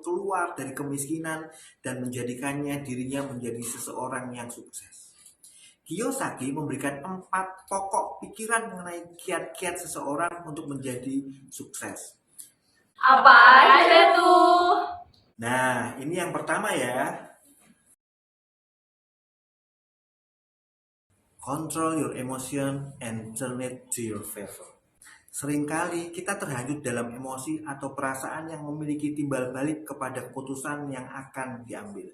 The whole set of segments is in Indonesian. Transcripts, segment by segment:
keluar dari kemiskinan dan menjadikannya dirinya menjadi seseorang yang sukses. Kiyosaki memberikan 4 pokok pikiran mengenai kiat-kiat seseorang untuk menjadi sukses. Apa aja tuh? Nah, ini yang pertama ya. Control your emotion and turn it to your favor. Seringkali kita terhanyut dalam emosi atau perasaan yang memiliki timbal balik kepada keputusan yang akan diambil.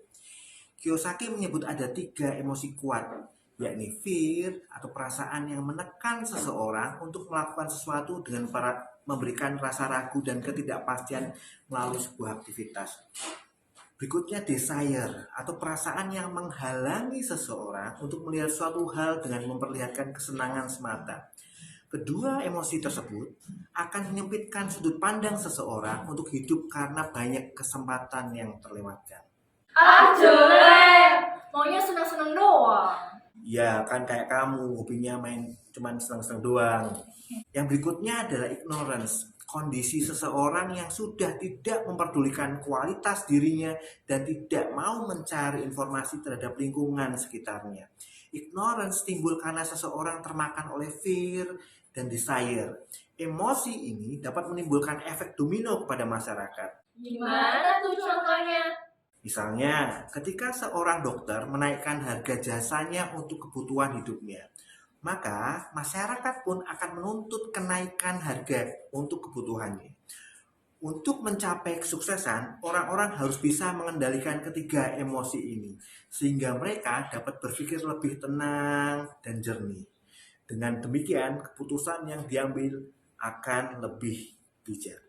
Kiyosaki menyebut ada 3 emosi kuat, yakni fear atau perasaan yang menekan seseorang untuk melakukan sesuatu dengan memberikan rasa ragu dan ketidakpastian melalui sebuah aktivitas. Berikutnya desire atau perasaan yang menghalangi seseorang untuk melihat suatu hal dengan memperlihatkan kesenangan semata. Kedua emosi tersebut akan menyempitkan sudut pandang seseorang untuk hidup karena banyak kesempatan yang terlewatkan. Jelek, maunya senang-senang doang. Ya kan kayak kamu, hobinya main cuman senang-senang doang. Yang berikutnya adalah ignorance, kondisi seseorang yang sudah tidak memperdulikan kualitas dirinya dan tidak mau mencari informasi terhadap lingkungan sekitarnya. Ignorance timbul karena seseorang termakan oleh fear dan desire. Emosi ini dapat menimbulkan efek domino kepada masyarakat. Gimana tuh contohnya? Misalnya, ketika seorang dokter menaikkan harga jasanya untuk kebutuhan hidupnya, maka masyarakat pun akan menuntut kenaikan harga untuk kebutuhannya. Untuk mencapai kesuksesan, orang-orang harus bisa mengendalikan ketiga emosi ini, sehingga mereka dapat berpikir lebih tenang dan jernih. Dengan demikian, keputusan yang diambil akan lebih bijak.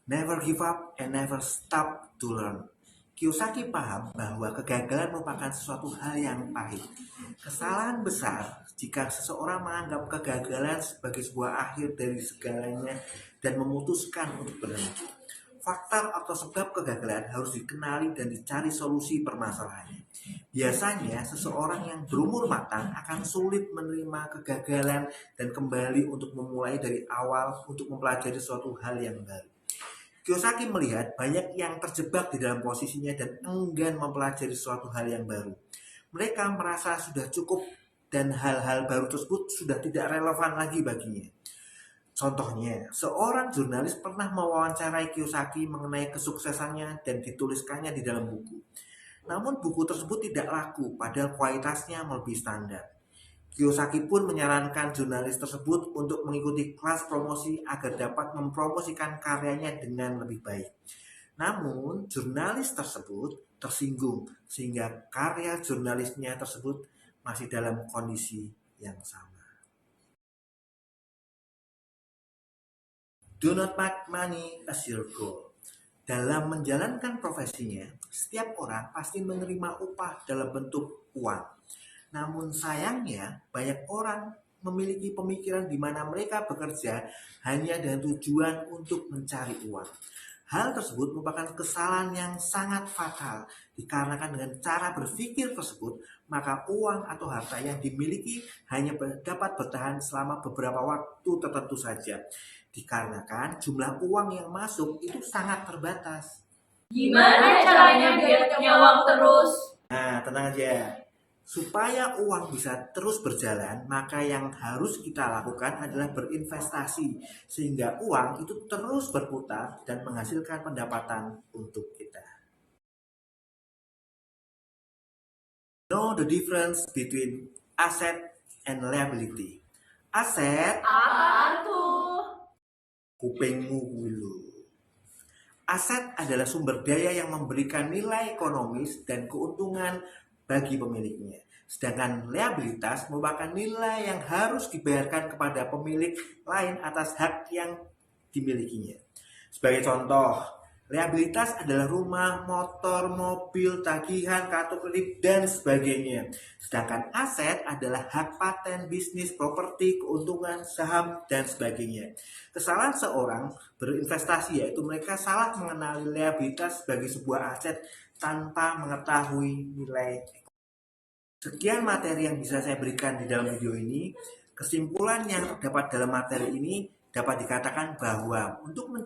Never give up and never stop to learn. Kiyosaki paham bahwa kegagalan merupakan sesuatu hal yang pahit. Kesalahan besar jika seseorang menganggap kegagalan sebagai sebuah akhir dari segalanya dan memutuskan untuk berhenti. Faktor atau sebab kegagalan harus dikenali dan dicari solusi permasalahannya. Biasanya, seseorang yang berumur matang akan sulit menerima kegagalan dan kembali untuk memulai dari awal untuk mempelajari suatu hal yang baru. Kiyosaki melihat banyak yang terjebak di dalam posisinya dan enggan mempelajari suatu hal yang baru. Mereka merasa sudah cukup dan hal-hal baru tersebut sudah tidak relevan lagi baginya. Contohnya, seorang jurnalis pernah mewawancarai Kiyosaki mengenai kesuksesannya dan dituliskannya di dalam buku. Namun buku tersebut tidak laku, padahal kualitasnya melebihi standar. Kiyosaki pun menyarankan jurnalis tersebut untuk mengikuti kelas promosi agar dapat mempromosikan karyanya dengan lebih baik. Namun, jurnalis tersebut tersinggung sehingga karya jurnalisnya tersebut masih dalam kondisi yang sama. Do not make money as your goal. Dalam menjalankan profesinya, setiap orang pasti menerima upah dalam bentuk uang. Namun sayangnya, banyak orang memiliki pemikiran di mana mereka bekerja hanya dengan tujuan untuk mencari uang. Hal tersebut merupakan kesalahan yang sangat fatal, dikarenakan dengan cara berpikir tersebut, maka uang atau harta yang dimiliki hanya dapat bertahan selama beberapa waktu tertentu saja, dikarenakan jumlah uang yang masuk itu sangat terbatas. Gimana caranya biar punya uang terus? Nah, tenang aja. Supaya uang bisa terus berjalan, maka yang harus kita lakukan adalah berinvestasi sehingga uang itu terus berputar dan menghasilkan pendapatan untuk kita. Know the difference between asset and liability. Aset, Apa tuh? kupingmu dulu. Aset adalah sumber daya yang memberikan nilai ekonomis dan keuntungan bagi pemiliknya. Sedangkan liabilitas merupakan nilai yang harus dibayarkan kepada pemilik lain atas hak yang dimilikinya. Sebagai contoh, liabilitas adalah rumah, motor, mobil, tagihan, kartu kredit, dan sebagainya. Sedangkan aset adalah hak paten, bisnis, properti, keuntungan, saham, dan sebagainya. Kesalahan seorang berinvestasi yaitu mereka salah mengenali liabilitas sebagai sebuah aset tanpa mengetahui nilai. Sekian materi yang bisa saya berikan di dalam video ini. Kesimpulan yang terdapat dalam materi ini dapat dikatakan bahwa untuk